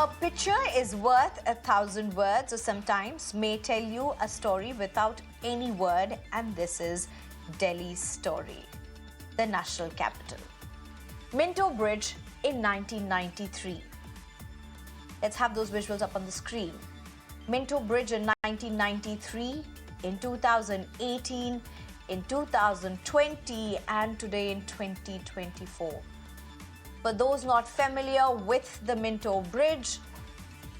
A picture is worth 1,000 words, or sometimes may tell you a story without any word, and this is Delhi's story, the national capital. Minto Bridge in 1993. Let's have those visuals up on the screen. Minto Bridge in 1993, in 2018, in 2020, and today in 2024. For those not familiar with the Minto Bridge,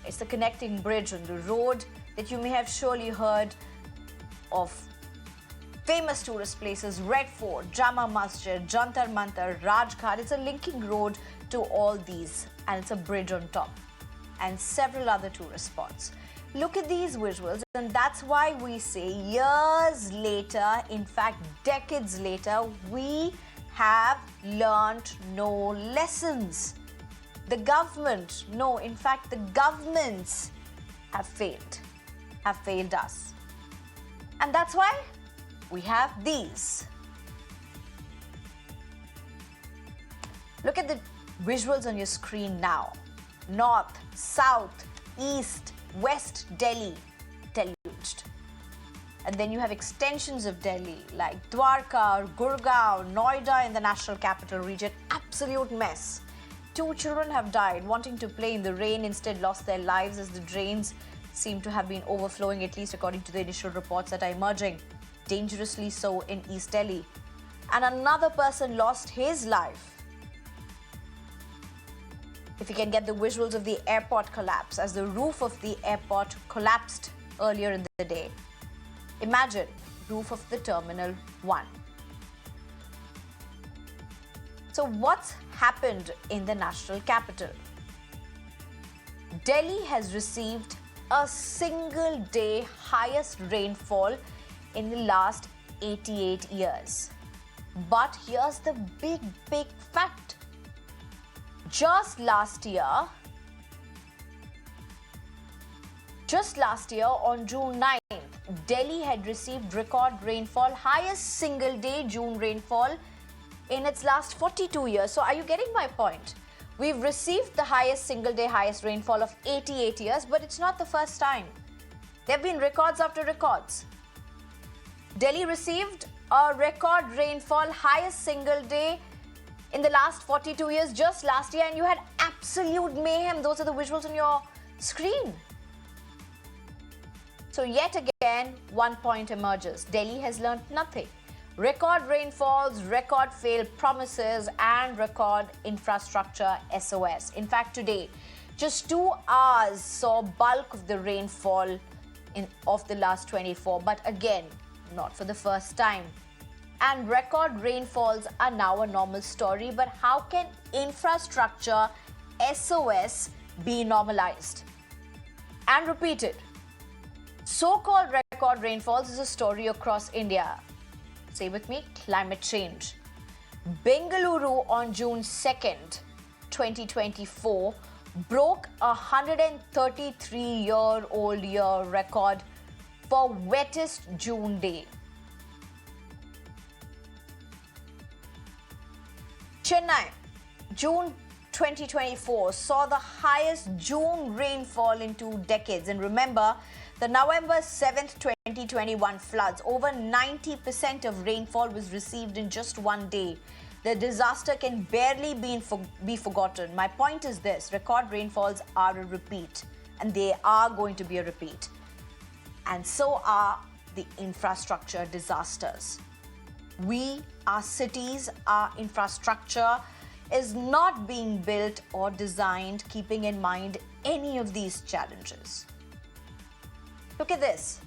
it's the connecting bridge on the road that you may have surely heard of. Famous tourist places, Red Fort, Jama Masjid, Jantar Mantar, Rajghat. It's a linking road to all these, and it's a bridge on top, and several other tourist spots. Look at these visuals, and that's why we say years later, in fact decades later, we have learned no lessons. The government, no, in fact the governments have failed us. And that's why we have these. Look at the visuals on your screen now. North, south, east, west Delhi deluged. And then you have extensions of Delhi like Dwarka, Gurgaon, Noida in the national capital region. Absolute mess. 2 children have died wanting to play in the rain, instead lost their lives as the drains seem to have been overflowing, at least according to the initial reports that are emerging. Dangerously so in East Delhi. And another person lost his life. If you can get the visuals of the airport collapse, as the roof of the airport collapsed earlier in the day. Imagine roof of the Terminal 1. So what's happened in the national capital? Delhi has received a single day highest rainfall in the last 88 years. But here's the big fact. Just last year on June 9th, Delhi had received record rainfall, highest single day June rainfall in its last 42 years. So are you getting my point? We've received the highest single day, highest rainfall of 88 years, but it's not the first time. There have been records after records. Delhi received a record rainfall, highest single day in the last 42 years just last year, and you had absolute mayhem. Those are the visuals on your screen. So yet again, one point emerges. Delhi has learnt nothing. Record rainfalls, record failed promises, and record infrastructure SOS. In fact, today, just 2 hours saw bulk of the rainfall of the last 24. But again, not for the first time. And record rainfalls are now a normal story. But how can infrastructure SOS be normalized and repeated? So-called record rainfalls is a story across India. Say with me, climate change. Bengaluru on June 2nd, 2024, broke a 133-year-old year record for wettest June day. Chennai, June 2024, saw the highest June rainfall in 2 decades. And remember, the November 7th, 2021 floods, over 90% of rainfall was received in just 1 day. The disaster can barely be forgotten. My point is this: record rainfalls are a repeat, and they are going to be a repeat. And so are the infrastructure disasters. Our cities, our infrastructure is not being built or designed keeping in mind any of these challenges. Look at this.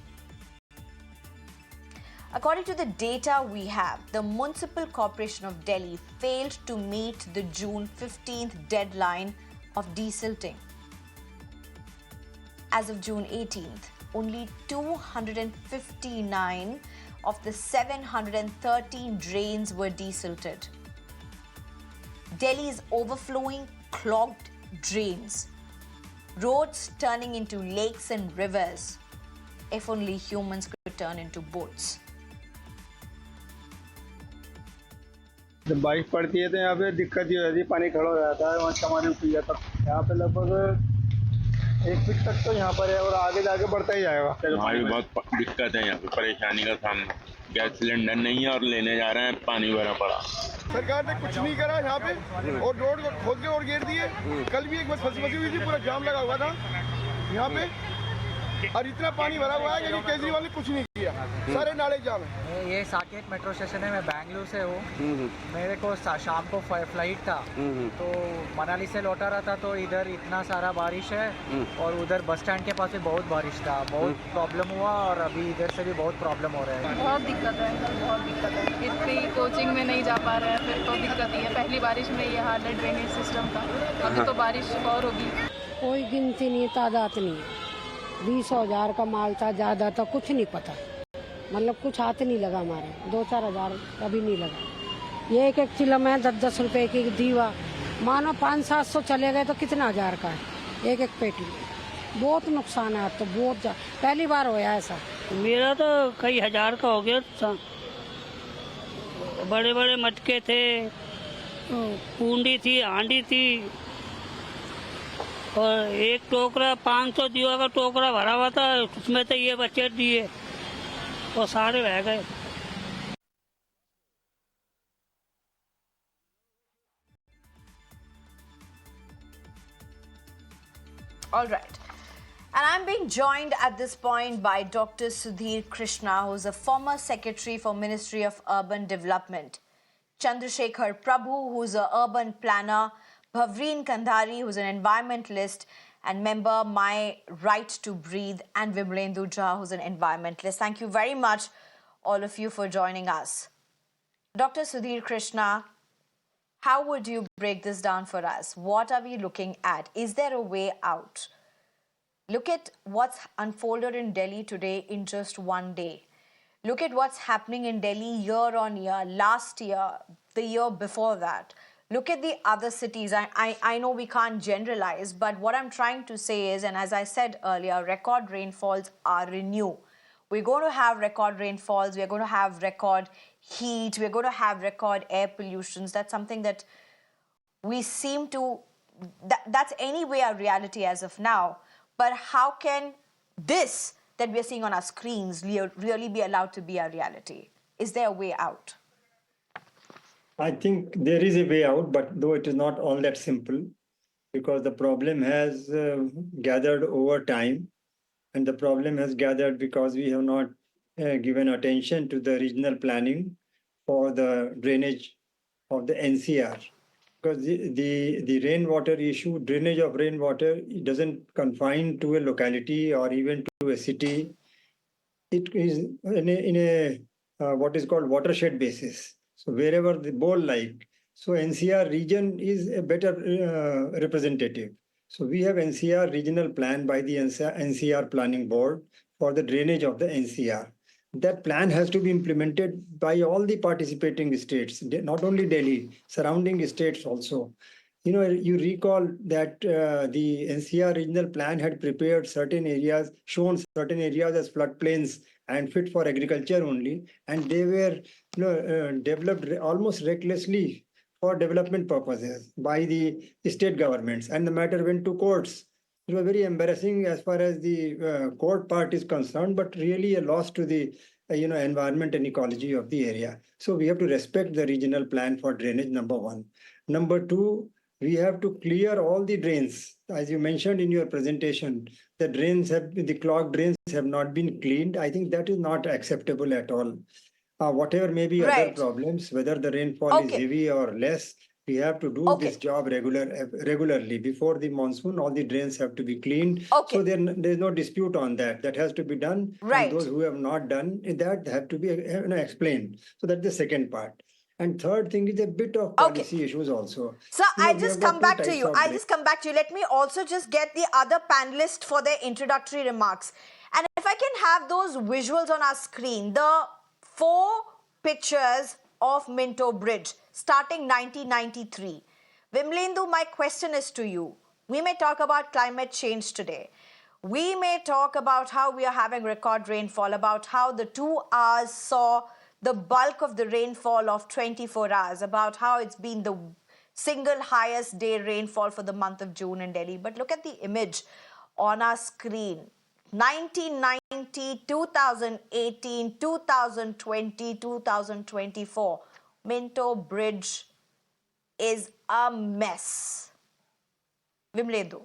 According to the data we have, the Municipal Corporation of Delhi failed to meet the June 15th deadline of desilting. As of June 18th, only 259 of the 713 drains were desilted. Delhi is overflowing clogged drains, roads turning into lakes and rivers. If only humans could turn into boats. जब बारिश पड़ती है तो यहाँ पे दिक्कत ये हो जाती है, पानी खड़ा हो जाता है, वहाँ सामान रुक जाता है। यहाँ पे लगभग 1 फीट तक तो यहाँ पर है और आगे जाके बढ़ता ही जाएगा। यहाँ भी बहुत दिक्कत है, यहाँ पे परेशानी का सामना। गैस सिलेंडर नहीं है और लेने जा रहे हैं, पानी भरा पड़ा। सरकार ने कुछ नहीं करा यहाँ पे और रोड को खोद के और घेर दिए। कल भी एक बस फंसी हुई थी, पूरा जाम लगा हुआ था यहाँ पे और इतना पानी भरा हुआ है कि केजरीवाल ने कुछ नहीं किया, सारे नाले जाम है। ये साकेत मेट्रो स्टेशन है, मैं बेंगलुरु से हूँ। मेरे को शाम को फ्लाइट था, तो मनाली से लौटा रहा था, तो इधर इतना सारा बारिश है और उधर बस स्टैंड के पास भी बहुत बारिश था, बहुत प्रॉब्लम हुआ और अभी इधर से भी बहुत प्रॉब्लम हो रहा है। बहुत दिक्कत है, बहुत दिक्कत है। इतनी कोचिंग में नहीं जा पा रहे हैं, फिर तो दिक्कत ही है। पहली बारिश में ये हार्ड ड्रेनेज सिस्टम था, अभी तो बारिश और होगी। कोई गिनती नहीं, तादाद नहीं है। 20,000 का माल था, ज़्यादा था, कुछ नहीं पता। मतलब कुछ हाथ नहीं लगा हमारे, 2-4 हज़ार कभी नहीं लगा। ये एक चिलम है 10-10 रुपए की दीवा, मानो 500-700 चले गए तो कितना हज़ार का है एक पेटी। बहुत नुकसान है, तो बहुत पहली बार होया ऐसा। मेरा तो कई हज़ार का हो गया था। बड़े बड़े मटके थे, पूंडी थी, हांडी थी और एक टोकरा 500 दीवा का टोकरा भरा हुआ था, उसमें तो ये बचे दिए और सारे रह गए। All right. And I'm being joined at this point by Dr. Sudhir Krishna, who's a former secretary for Ministry of Urban Development, Chandrashekhar Prabhu, who's an urban planner, Bhavreen Kandhari, who's an environmentalist and member My Right to Breathe, and Vimlendu Jha, who's an environmentalist. Thank you very much, all of you, for joining us. Dr. Sudhir Krishna, how would you break this down for us? What are we looking at? Is there a way out? Look at what's unfolded in Delhi today in just one day. Look at what's happening in Delhi year on year, last year, the year before that. Look at the other cities. I know we can't generalize, but what I'm trying to say is, and as I said earlier, record rainfalls are new. We're going to have record rainfalls. We're going to have record heat. We're going to have record air pollutions. That's something that we seem to, that's anyway our reality as of now. But how can this that we're seeing on our screens really be allowed to be our reality? Is there a way out? I think there is a way out, but though it is not all that simple, because the problem has gathered over time, and the problem has gathered because we have not given attention to the regional planning for the drainage of the NCR. Because the rainwater issue, drainage of rainwater, it doesn't confine to a locality or even to a city. It is in a what is called watershed basis. So wherever the bowl like, so NCR region is a better representative. So we have NCR regional plan by the NCR Planning Board for the drainage of the NCR. That plan has to be implemented by all the participating states, not only Delhi, surrounding states also. You know, you recall that the NCR regional plan had prepared certain areas, shown certain areas as floodplains and fit for agriculture only, and they were developed almost recklessly for development purposes by the state governments, and the matter went to courts. It was very embarrassing as far as the court part is concerned, but really a loss to the environment and ecology of the area. So we have to respect the regional plan for drainage, number one. Number two, we have to clear all the drains. As you mentioned in your presentation, the clogged drains have not been cleaned. I think that is not acceptable at all. Whatever may be other problems, whether the rainfall is heavy or less, we have to do this job regularly. Before the monsoon, all the drains have to be cleaned. So there's no dispute on that. That has to be done. And those who have not done that have to be explained. So that's the second part. And third thing is a bit of policy issues also. So I just come back to you. Let me also just get the other panelists for their introductory remarks. And if I can have those visuals on our screen, the 4 pictures of Minto Bridge starting 1993. Vimlendu, my question is to you. We may talk about climate change today. We may talk about how we are having record rainfall, about how the 2 hours saw the bulk of the rainfall of 24 hours, about how it's been the single highest day rainfall for the month of June in Delhi. But look at the image on our screen. 1990, 2018, 2020, 2024. Minto Bridge is a mess. Vimlendu.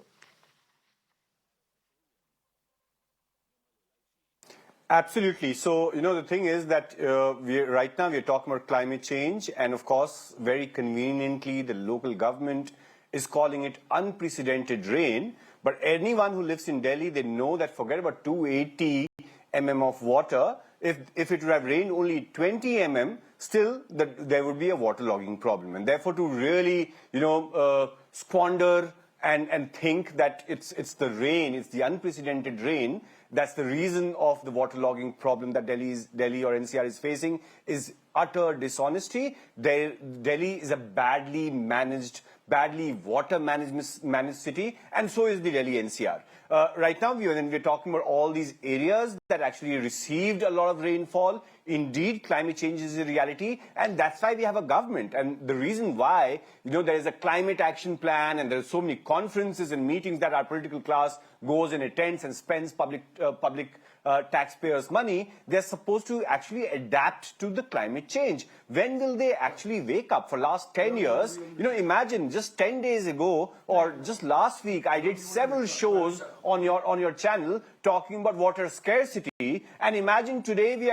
Absolutely. So, the thing is that right now we're talking about climate change, and of course, very conveniently, the local government is calling it unprecedented rain. But anyone who lives in Delhi, they know that forget about 280 mm of water. If it would have rained only 20 mm, still there would be a waterlogging problem. And therefore, to really, squander and think that it's the rain, it's the unprecedented rain, that's the reason of the waterlogging problem that Delhi or NCR is facing, is utter dishonesty. Delhi is a badly managed, badly water managed city, and so is the Delhi NCR. Right now, we're talking about all these areas that actually received a lot of rainfall. Indeed, climate change is a reality, and that's why we have a government. And the reason why, there is a climate action plan, and there are so many conferences and meetings that our political class goes and attends and spends public taxpayers' money, they're supposed to actually adapt to the climate change. When will they actually wake up? For last 10 years, imagine just 10 days ago or just last week, I did several shows on your channel talking about water scarcity, and imagine today we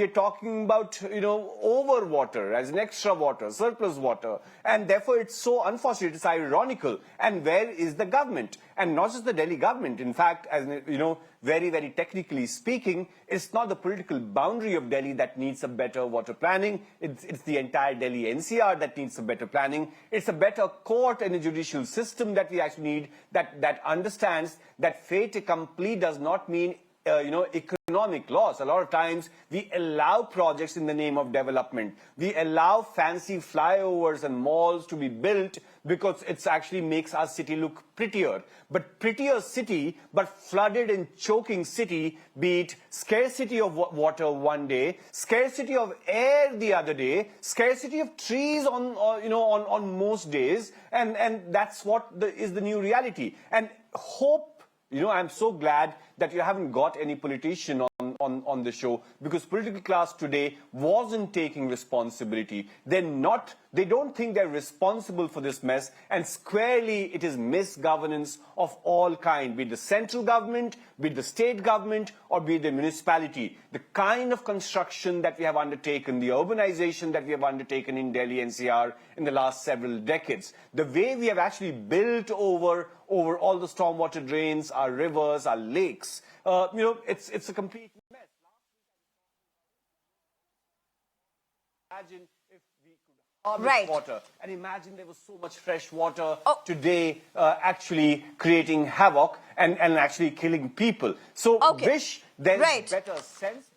are talking about, over water, as an extra water, surplus water, and therefore it's so unfortunate, it's ironical. And where is the government? And not just the Delhi government. In fact, as very, very technically speaking, it's not the political boundary of Delhi that needs a better water planning. It's the entire Delhi NCR that needs a better planning. It's a better court and a judicial system that we actually need, that understands that fait accompli does not mean economic loss. A lot of times we allow projects in the name of development. We allow fancy flyovers and malls to be built because it actually makes our city look prettier. But prettier city, but flooded and choking city, be it scarcity of water one day, scarcity of air the other day, scarcity of trees on most days, and that's what is the new reality. And hope, I'm so glad that you haven't got any politician on the show, because political class today wasn't taking responsibility. They don't think they're responsible for this mess, and squarely it is misgovernance of all kind, be it the central government, be it the state government, or be it the municipality. The kind of construction that we have undertaken, the urbanization that we have undertaken in Delhi NCR in the last several decades, the way we have actually built over all the stormwater drains, our rivers, our lakes, it's a complete mess. Imagine if we could harvest water, and imagine there was so much fresh water today actually creating havoc and actually killing people. So wish there is better sense.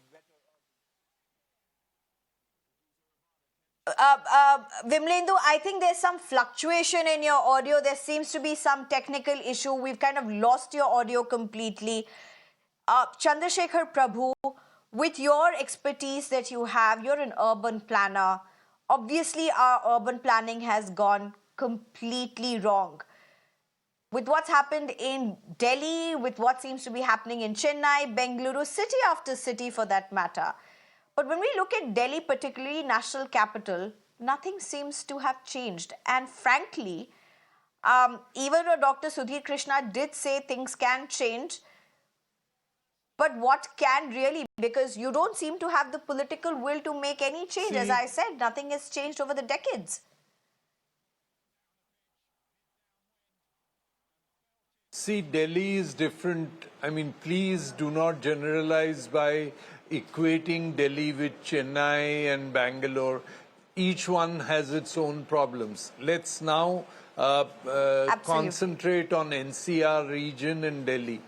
Vimlendu, I think there's some fluctuation in your audio. There seems to be some technical issue. We've kind of lost your audio completely. Chandrashekhar Prabhu, with your expertise that you have, you're an urban planner. Obviously, our urban planning has gone completely wrong. With what's happened in Delhi, with what seems to be happening in Chennai, Bengaluru, city after city for that matter. But when we look at Delhi, particularly national capital, nothing seems to have changed. And frankly, even though Dr. Sudhir Krishna did say things can change, but what can really? Because you don't seem to have the political will to make any change. As I said, nothing has changed over the decades. See, Delhi is different. I mean, please do not generalize by equating Delhi with Chennai and Bangalore. Each one has its own problems. Let's now concentrate on NCR region and Delhi.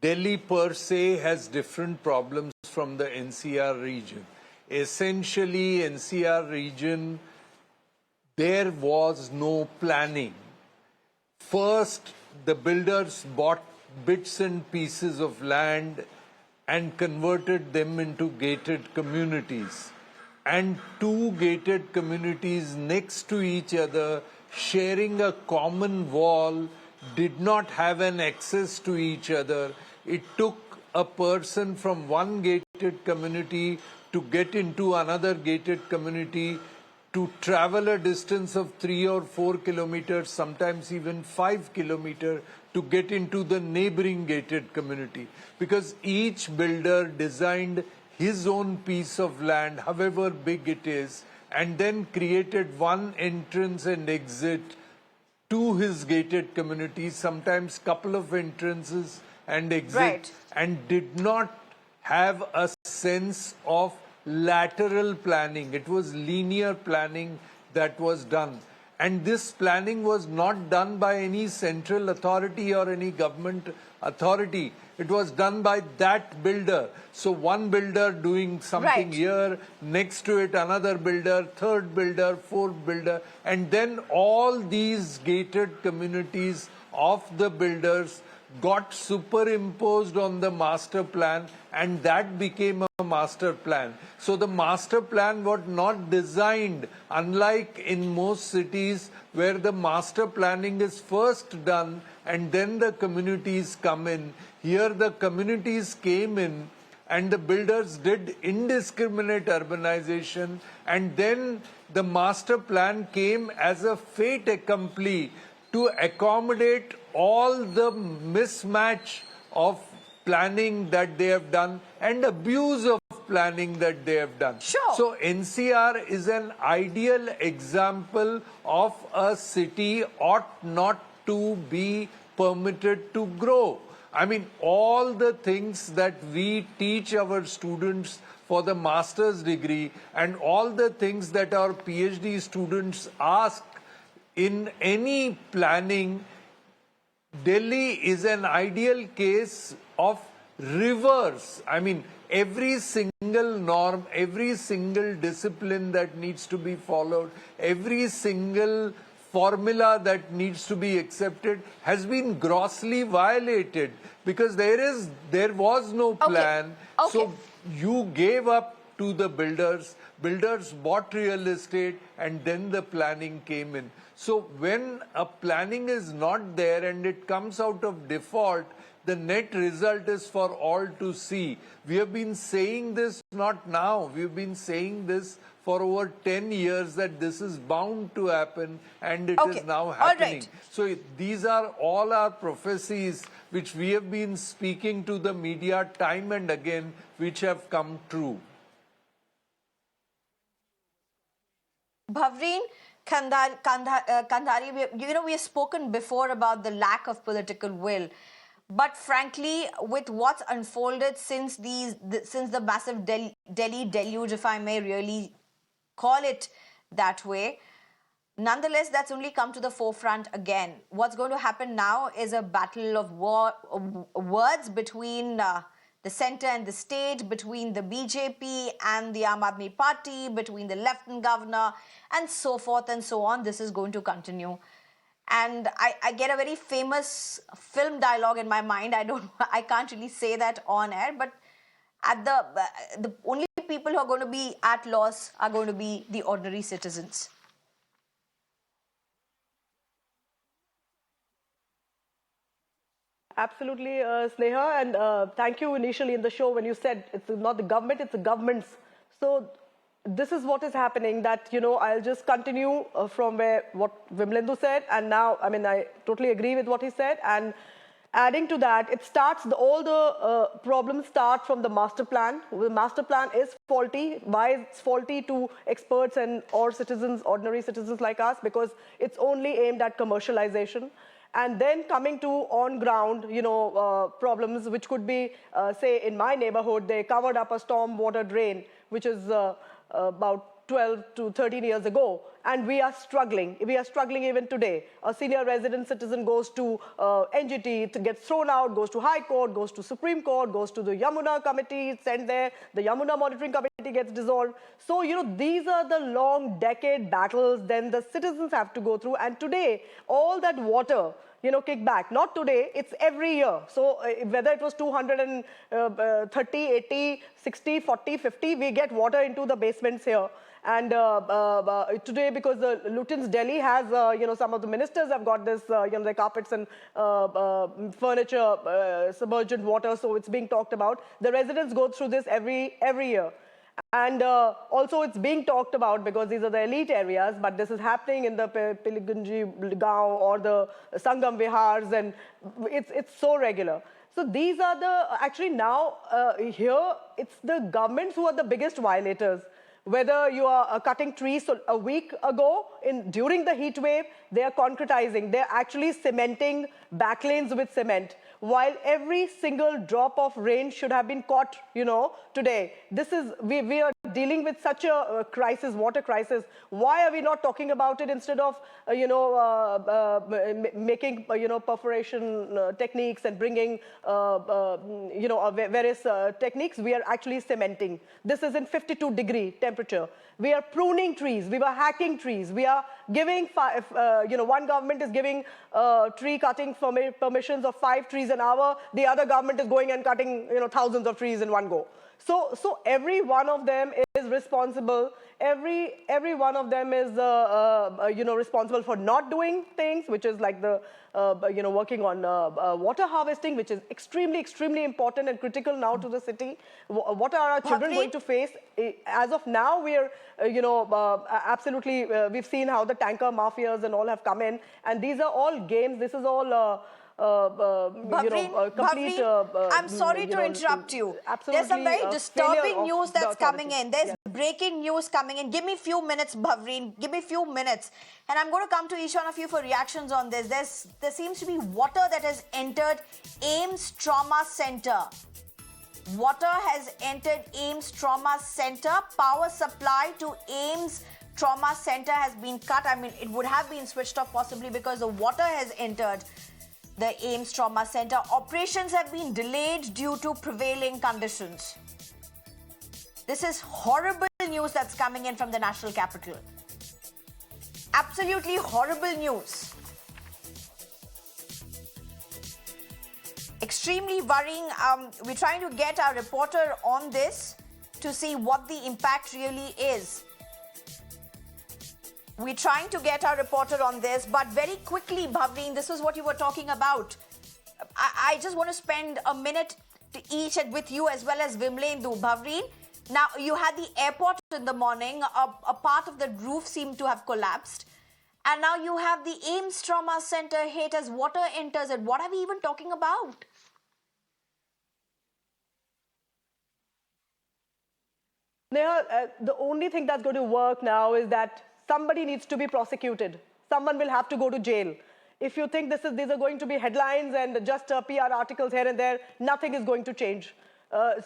Delhi per se has different problems from the NCR region. Essentially, NCR region, there was no planning. First, the builders bought bits and pieces of land and converted them into gated communities. And two gated communities next to each other, sharing a common wall, did not have an access to each other. It took a person from one gated community to get into another gated community, to travel a distance of 3 or 4 kilometers, sometimes even 5 kilometers, to get into the neighboring gated community. Because each builder designed his own piece of land, however big it is, and then created one entrance and exit to his gated community, sometimes couple of entrances and exit, Right. and did not have a sense of lateral planning. It was linear planning that was done. And this planning was not done by any central authority or any government authority. It was done by that builder. So one builder doing something Right. here, next to it another builder, third builder, fourth builder, and then all these gated communities of the builders got superimposed on the master plan, and that became a master plan. So the master plan was not designed, unlike in most cities where the master planning is first done and then the communities come in. Here the communities came in and the builders did indiscriminate urbanization, and then the master plan came as a fait accompli to accommodate all the mismatch of planning that they have done and abuse of planning that they have done. Sure. So NCR is an ideal example of a city ought not to be permitted to grow. I mean, all the things that we teach our students for the master's degree and all the things that our PhD students ask in any planning, Delhi is an ideal case of reverse. I mean, every single norm, every single discipline that needs to be followed, every single formula that needs to be accepted has been grossly violated because there was no plan. Okay. So you gave up to the builders. Builders bought real estate and then the planning came in. So when a planning is not there and it comes out of default, the net result is for all to see. We have been saying this not now, we've been saying this for over 10 years that this is bound to happen and it is now happening. All right. So these are all our prophecies which we have been speaking to the media time and again, which have come true. Bhavreen Kandhari, we have spoken before about the lack of political will. But frankly, with what's unfolded since the massive Delhi deluge, if I may really call it that way, nonetheless, that's only come to the forefront again. What's going to happen now is a battle of words between the centre and the state, between the BJP and the Aam Aadmi Party, between the Lieutenant Governor, and so forth and so on. This is going to continue. And I get a very famous film dialogue in my mind. I can't really say that on air, but at the only people who are going to be at loss are going to be the ordinary citizens. Absolutely, Sneha, and thank you initially in the show when you said it's not the government, it's the governments. So this is what is happening, that, I'll just continue from what Vimlendu said, and now, I totally agree with what he said, and adding to that, all the problems start from the master plan. The master plan is faulty. Why it's faulty to experts or citizens, ordinary citizens like us? Because it's only aimed at commercialization. And then coming to on-ground, problems, which could be, say, in my neighborhood, they covered up a storm water drain, which is about 12 to 13 years ago, and we are struggling. We are struggling even today. A senior resident citizen goes to NGT, gets thrown out, goes to High Court, goes to Supreme Court, goes to the Yamuna committee, sent there. The Yamuna monitoring committee gets dissolved. So, these are the long decade battles then the citizens have to go through. And today, all that water kick back. Not today, it's every year. So whether it was 230, 80, 60, 40, 50, we get water into the basements here. And today, because the Lutyens Delhi has, some of the ministers have got this, the carpets and furniture, submergent water, so it's being talked about. The residents go through this every year. And also it's being talked about because these are the elite areas, but this is happening in the Piligunji Gaon or the Sangam Vihars, and it's so regular. So these are actually now here, it's the governments who are the biggest violators. Whether you are cutting trees a week ago during the heat wave, they are concretizing. They're actually cementing backlanes with cement. While every single drop of rain should have been caught, today. We are dealing with such a crisis, water crisis. Why are we not talking about it instead of, making, perforation techniques and bringing, various techniques? We are actually cementing. This is in 52-degree temperature. We are pruning trees. We were hacking trees. We are giving, one government is giving tree cutting permissions of 5 trees an hour. The other government is going and cutting, thousands of trees in one go. So every one of them is responsible. Every one of them is, responsible for not doing things, which is like the, working on water harvesting, which is extremely, extremely important and critical now to the city. What are our children going to face? As of now, we are, absolutely, we've seen how the tanker mafias and all have come in. And these are all games. This is all... complete. I'm sorry to interrupt you. There's some very disturbing news that's coming in. There's breaking news coming in. Give me a few minutes, Bhavreen. Give me a few minutes. And I'm going to come to each one of you for reactions on this. There seems to be water that has entered AIIMS Trauma Center. Water has entered AIIMS Trauma Center. Power supply to AIIMS Trauma Center has been cut. I mean, it would have been switched off possibly because the water has entered the AIIMS Trauma Center. Operations have been delayed due to prevailing conditions. This is horrible news that's coming in from the national capital. Absolutely horrible news. Extremely worrying. We're trying to get our reporter on this to see what the impact really is. We're trying to get our reporter on this, but very quickly, Bhavreen, this is what you were talking about. I just want to spend a minute to each with you as well as Vimlendu. Bhavreen, now you had the airport in the morning, a part of the roof seemed to have collapsed. And now you have the AIIMS Trauma Center hit as water enters it. What are we even talking about? Sneha, the only thing that's going to work now is that somebody needs to be prosecuted. Someone will have to go to jail. If you think these are going to be headlines and just PR articles here and there, nothing is going to change.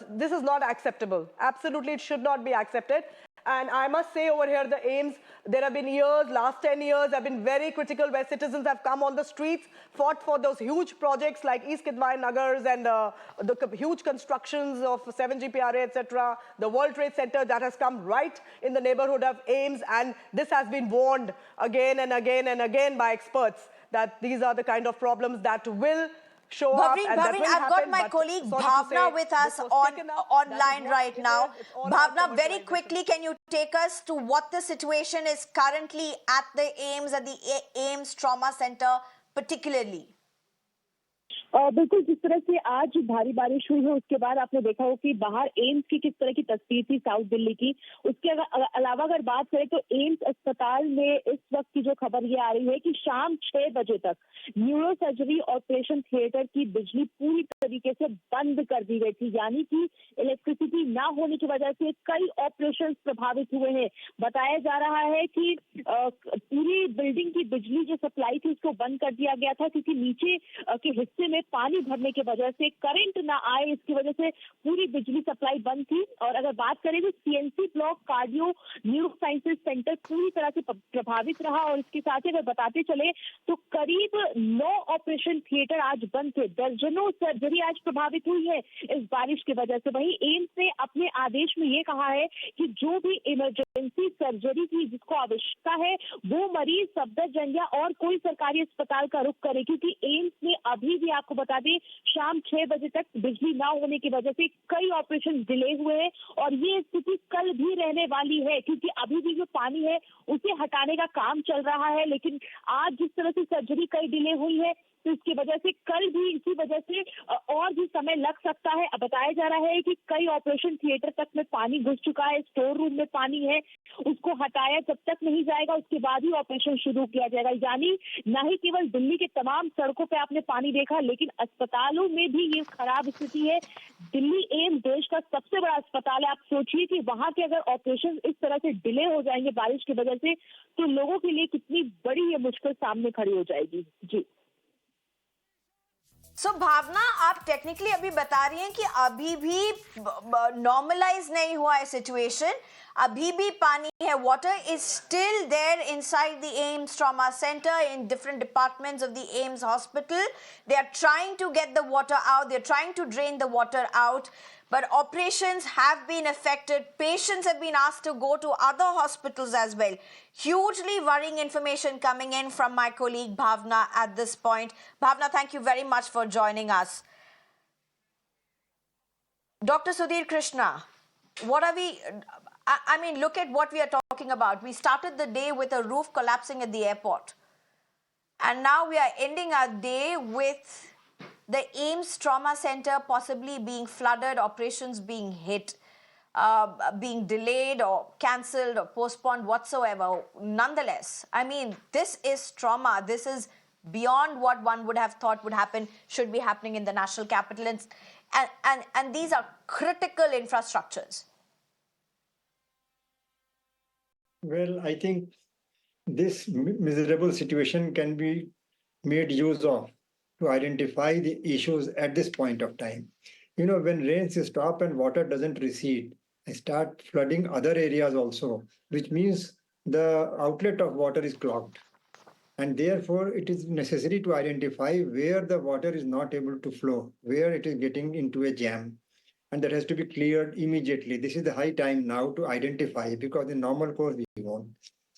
This is not acceptable. Absolutely, it should not be accepted. And I must say over here, the AIIMS, there have been years, last 10 years have been very critical where citizens have come on the streets, fought for those huge projects like East Kidwai Nagars and the huge constructions of 7 GPRA, etc. The World Trade Center that has come right in the neighborhood of AIIMS, and this has been warned again and again and again by experts that these are the kind of problems that will show up. And Bhavreen, I've got my colleague Bhavna with us online right now. Bhavna, very quickly, can you take us to what the situation is currently at the AIIMS Trauma Center particularly? बिल्कुल जिस तरह से आज भारी बारिश हुई है उसके बाद आपने देखा हो कि बाहर एम्स की किस तरह की तस्वीर थी साउथ दिल्ली की। उसके अलावा अगर बात करें तो एम्स अस्पताल में इस वक्त की जो खबर ये आ रही है कि शाम 6 बजे तक न्यूरो सर्जरी ऑपरेशन थिएटर की बिजली पूरी तरीके से बंद कर दी गई थी, यानी कि इलेक्ट्रिसिटी ना होने की वजह से कई ऑपरेशन प्रभावित हुए हैं। बताया जा रहा है कि पूरी बिल्डिंग की बिजली जो सप्लाई थी उसको बंद कर दिया गया था क्योंकि नीचे के हिस्से में पानी भरने की वजह से करंट ना आए, इसकी वजह से पूरी बिजली सप्लाई बंद थी। और अगर बात करें तो CNC block cardio neuro sciences centre पूरी तरह से प्रभावित रहा और इसके साथ ही अगर बताते चले तो करीब 9 ऑपरेशन थिएटर आज बंद थे, दर्जनों सर्जरी आज प्रभावित हुई है इस बारिश की वजह से। वहीं एम्स ने अपने आदेश में ये कहा है कि जो भी इमरजेंसी इमरजेंसी सर्जरी की जिसको आवश्यकता है वो मरीज सफदरजंग या और कोई सरकारी अस्पताल का रुख करे, क्योंकि एम्स में अभी भी आपको बता दें शाम 6 बजे तक बिजली ना होने की वजह से कई ऑपरेशन डिले हुए हैं और ये स्थिति कल भी रहने वाली है, क्योंकि अभी भी जो पानी है उसे हटाने का काम चल रहा है। लेकिन आज जिस तरह से सर्जरी कई डिले हुई है तो इसकी वजह से कल भी इसी वजह से और भी समय लग सकता है। अब बताया जा रहा है कि कई ऑपरेशन थिएटर तक में पानी घुस चुका है, स्टोर रूम में पानी है, उसको हटाया जब तक नहीं जाएगा उसके बाद ही ऑपरेशन शुरू किया जाएगा। यानी न ही केवल दिल्ली के तमाम सड़कों पे आपने पानी देखा, लेकिन अस्पतालों में भी ये खराब स्थिति है। दिल्ली एम्स देश का सबसे बड़ा अस्पताल है। आप सोचिए कि वहां के अगर ऑपरेशन इस तरह से डिले हो जाएंगे बारिश की वजह से तो लोगों के लिए कितनी बड़ी ये मुश्किल सामने खड़ी हो जाएगी। जी सो भावना, आप टेक्निकली अभी बता रही हैं कि अभी भी नॉर्मलाइज नहीं हुआ है सिचुएशन, अभी भी पानी है, water is still there inside the AIIMS trauma centre in different departments of the AIIMS hospital. They are trying to get the water out, they are trying to drain the water out, but operations have been affected. Patients have been asked to go to other hospitals as well. Hugely worrying information coming in from my colleague Bhavna at this point. Bhavna, thank you very much for joining us. Dr. Sudhir Krishna, what are we, I mean, look at what we are talking about. We started the day with a roof collapsing at the airport. And now we are ending our day with the AIIMS Trauma Center possibly being flooded, operations being hit, being delayed or cancelled or postponed whatsoever. Nonetheless, I mean, this is trauma. This is beyond what one would have thought would happen, should be happening in the national capital. And these are critical infrastructures. Well, I think this miserable situation can be made use of to identify the issues at this point of time. You know, when rains stop and water doesn't recede, I start flooding other areas also, which means the outlet of water is clogged. And therefore, it is necessary to identify where the water is not able to flow, where it is getting into a jam. And that has to be cleared immediately. This is the high time now to identify, because in normal course we won't.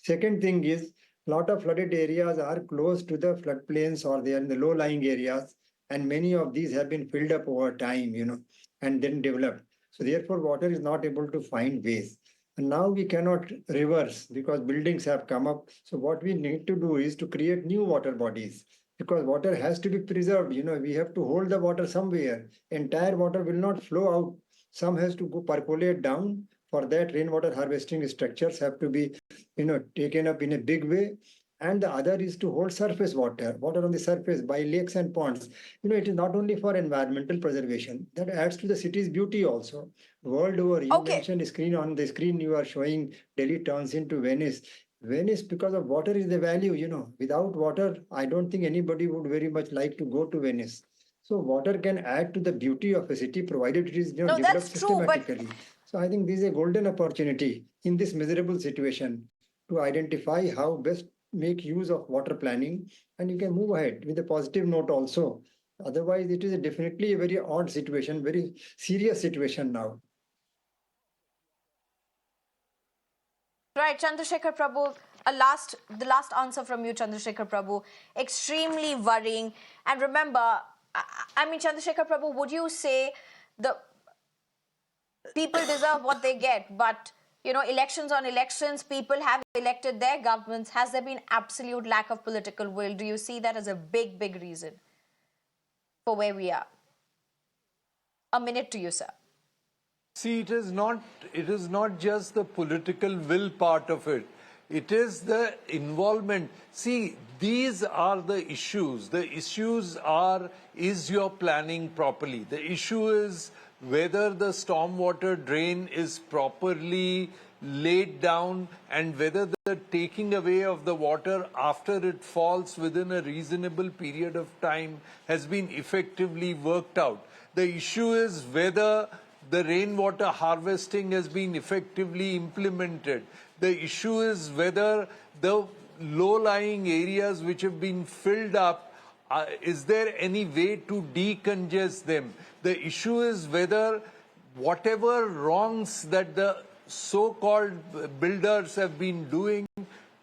Second thing is, a lot of flooded areas are close to the floodplains or they are in the low-lying areas, and many of these have been filled up over time, you know, and then developed. So therefore, water is not able to find ways. And now we cannot reverse because buildings have come up. So what we need to do is to create new water bodies, because water has to be preserved. You know, we have to hold the water somewhere. Entire water will not flow out. Some has to go percolate down. For that, rainwater harvesting structures have to be, you know, taken up in a big way. And the other is to hold surface water, water on the surface by lakes and ponds. You know, it is not only for environmental preservation, that adds to the city's beauty also. World over, you mentioned on the screen, you are showing Delhi turns into Venice. Venice, because of water, is the value, you know. Without water, I don't think anybody would very much like to go to Venice. So water can add to the beauty of a city, provided it is, you know, developed systematically. So I think this is a golden opportunity in this miserable situation to identify how best make use of water planning, and you can move ahead with a positive note also. Otherwise, it is definitely a very odd situation, very serious situation now. Right, Chandrashekhar Prabhu, the last answer from you, Chandrashekhar Prabhu, extremely worrying. And remember, I mean, Chandrashekhar Prabhu, would you say the people deserve what they get, but you know, elections on elections, people have elected their governments. Has there been absolute lack of political will? Do you see that as a big, big reason for where we are? A minute to you, sir. See, it is not just the political will part of it. It is the involvement. See, these are the issues. The issues are, is your planning properly? The issue is whether the stormwater drain is properly laid down and whether the taking away of the water after it falls within a reasonable period of time has been effectively worked out. The issue is whether the rainwater harvesting has been effectively implemented. The issue is whether the low-lying areas which have been filled up, is there any way to decongest them? The issue is whether whatever wrongs that the so-called builders have been doing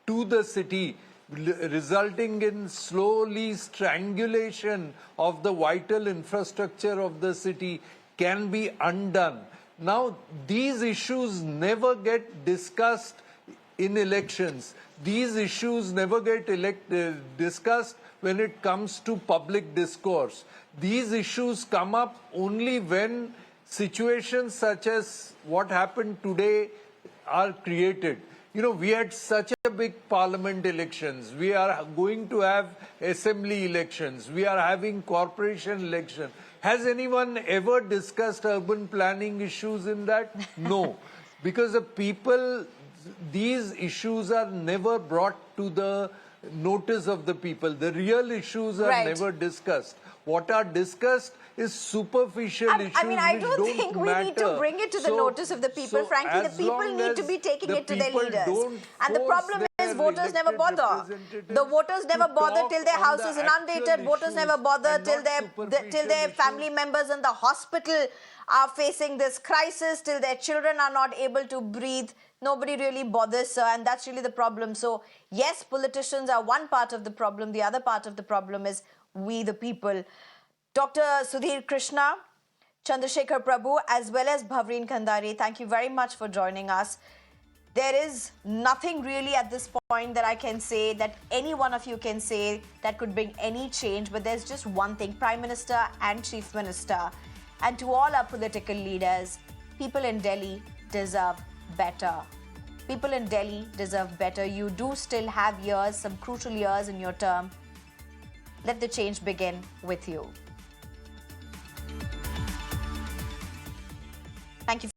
to the city, resulting in slowly strangulation of the vital infrastructure of the city, can be undone. Now, these issues never get discussed in elections. These issues never get discussed when it comes to public discourse. These issues come up only when situations such as what happened today are created. You know, we had such a big parliament elections. We are going to have assembly elections. We are having corporation elections. Has anyone ever discussed urban planning issues in that? No. Because the people, these issues are never brought to the notice of the people. The real issues are never discussed. What are discussed is superficial issues. I mean, I which don't think we need to bring it to the notice of the people. Frankly, the people need to be taking it to their leaders. And the problem is voters never bother. The voters never bother till their house is inundated. Voters never bother till their family members in the hospital are facing this crisis, till their children are not able to breathe. Nobody really bothers, sir, and that's really the problem. So, yes, politicians are one part of the problem. The other part of the problem is we, the people. Dr. Sudhir Krishna, Chandrashekhar Prabhu, as well as Bhavreen Kandari, thank you very much for joining us. There is nothing really at this point that I can say, that any one of you can say that could bring any change, but there's just one thing, Prime Minister and Chief Minister, and to all our political leaders, people in Delhi deserve better. People in Delhi deserve better. You do still have years, some crucial years in your term. Let the change begin with you. Thank you.